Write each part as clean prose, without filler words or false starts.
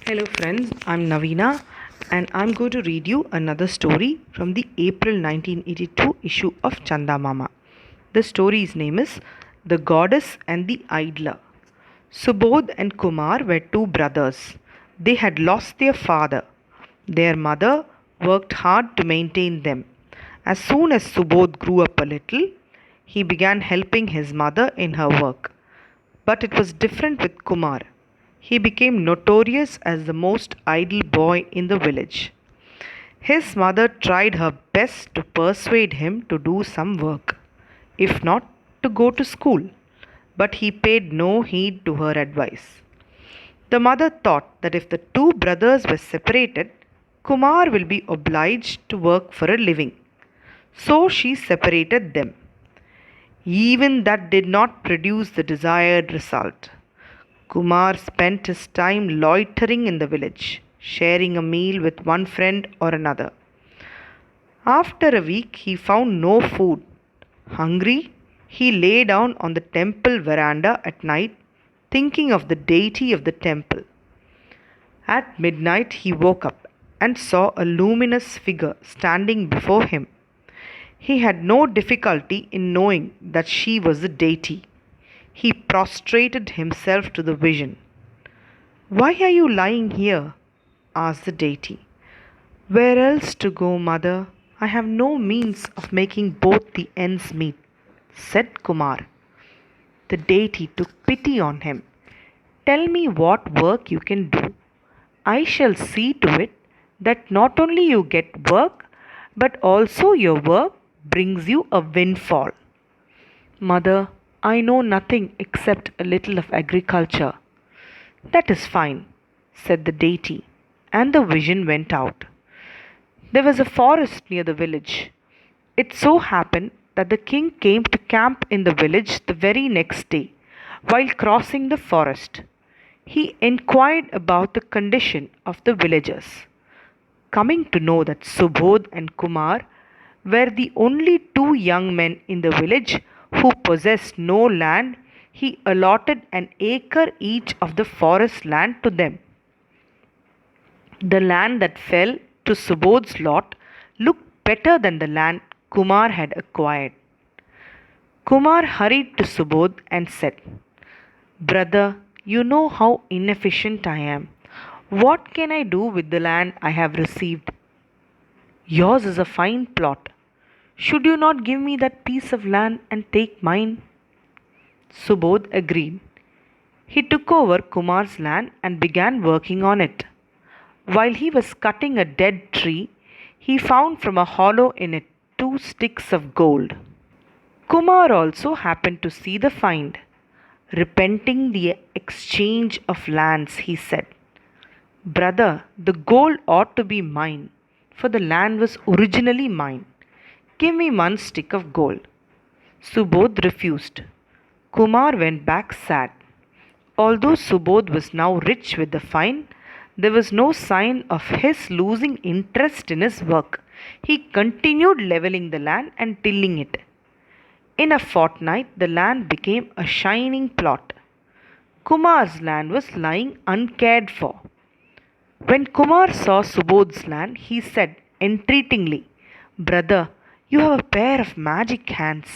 Hello, friends. I'm Navina, and I'm going to read you another story from the April 1982 issue of Chandamama. The story's name is The Goddess and the Idler. Subodh and Kumar were two brothers. They had lost their father. Their mother worked hard to maintain them. As soon as Subodh grew up a little, he began helping his mother in her work. But it was different with Kumar. He became notorious as the most idle boy in the village. His mother tried her best to persuade him to do some work, if not to go to school, but he paid no heed to her advice. The mother thought that if the two brothers were separated, Kumar will be obliged to work for a living. So she separated them. Even that did not produce the desired result. Kumar spent his time loitering in the village, sharing a meal with one friend or another. After a week, he found no food. Hungry, he lay down on the temple veranda at night, thinking of the deity of the temple. At midnight, he woke up and saw a luminous figure standing before him. He had no difficulty in knowing that she was the deity. He prostrated himself to the vision. "Why are you lying here?" asked the deity. "Where else to go, mother? I have no means of making both the ends meet," said Kumar. The deity took pity on him. "Tell me what work you can do. I shall see to it that not only you get work, but also your work brings you a windfall." "Mother, I know nothing except a little of agriculture." "That is fine," said the deity, and the vision went out. There was a forest near the village. It so happened that the king came to camp in the village the very next day. While crossing the forest, he inquired about the condition of the villagers. Coming to know that Subodh and Kumar were the only two young men in the village who possessed no land, he allotted an acre each of the forest land to them. The land that fell to Subodh's lot looked better than the land Kumar had acquired. Kumar hurried to Subodh and said, "Brother, you know how inefficient I am. What can I do with the land I have received? Yours is a fine plot. Should you not give me that piece of land and take mine?" Subodh agreed. He took over Kumar's land and began working on it. While he was cutting a dead tree, he found from a hollow in it 2 sticks of gold. Kumar also happened to see the find. Repenting the exchange of lands, he said, "Brother, the gold ought to be mine, for the land was originally mine. Give me 1 stick of gold." Subodh refused. Kumar went back sad. Although Subodh was now rich with the find, there was no sign of his losing interest in his work. He continued leveling the land and tilling it. In a fortnight, the land became a shining plot. Kumar's land was lying uncared for. When Kumar saw Subodh's land, he said entreatingly, "Brother, you have a pair of magic hands.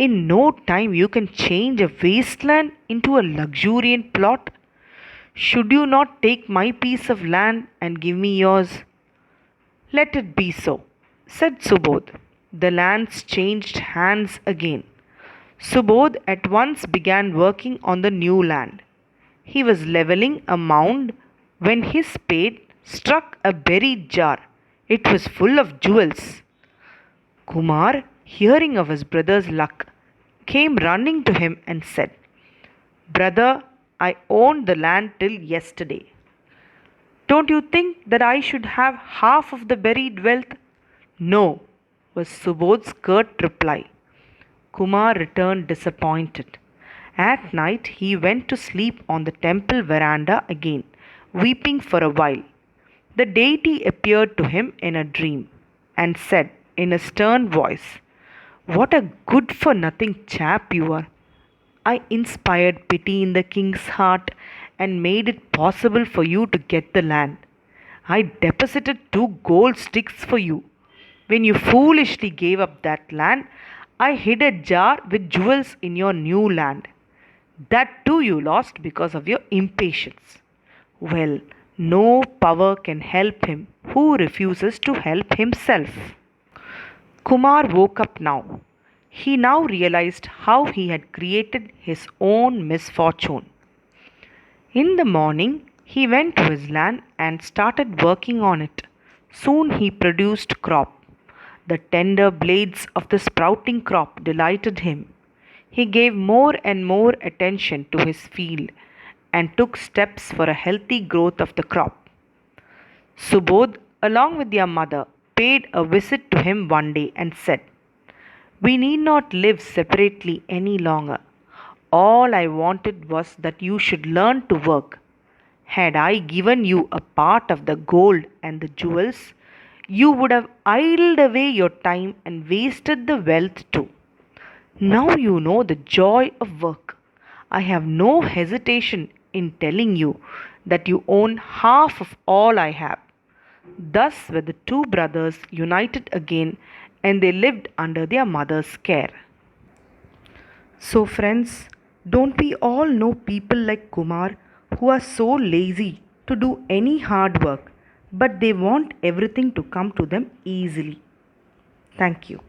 In no time you can change a wasteland into a luxuriant plot. Should you not take my piece of land and give me yours?" "Let it be so," said Subodh. The lands changed hands again. Subodh at once began working on the new land. He was leveling a mound when his spade struck a buried jar. It was full of jewels. Kumar, hearing of his brother's luck, came running to him and said, "Brother, I owned the land till yesterday. Don't you think that I should have half of the buried wealth?" "No," was Subodh's curt reply. Kumar returned disappointed. At night he went to sleep on the temple veranda again, weeping for a while. The deity appeared to him in a dream and said in a stern voice, "What a good for nothing chap you are." I inspired pity in the king's heart and made it possible for you to get the land. I deposited 2 gold sticks for you. When you foolishly gave up that land, I hid a jar with jewels in your new land. That too you lost because of your impatience. Well, no power can help him who refuses to help himself. Kumar woke up now. He now realized how he had created his own misfortune. In the morning, he went to his land and started working on it. Soon he produced crop. The tender blades of the sprouting crop delighted him. He gave more and more attention to his field and took steps for a healthy growth of the crop. Subodh, along with their mother, paid a visit to him one day and said, "We need not live separately any longer. All I wanted was that you should learn to work. Had I given you a part of the gold and the jewels, you would have idled away your time and wasted the wealth too. Now you know the joy of work. I have no hesitation in telling you that you own half of all I have." Thus were the two brothers united again, and they lived under their mother's care. So, friends, don't we all know people like Kumar who are so lazy to do any hard work, but they want everything to come to them easily? Thank you.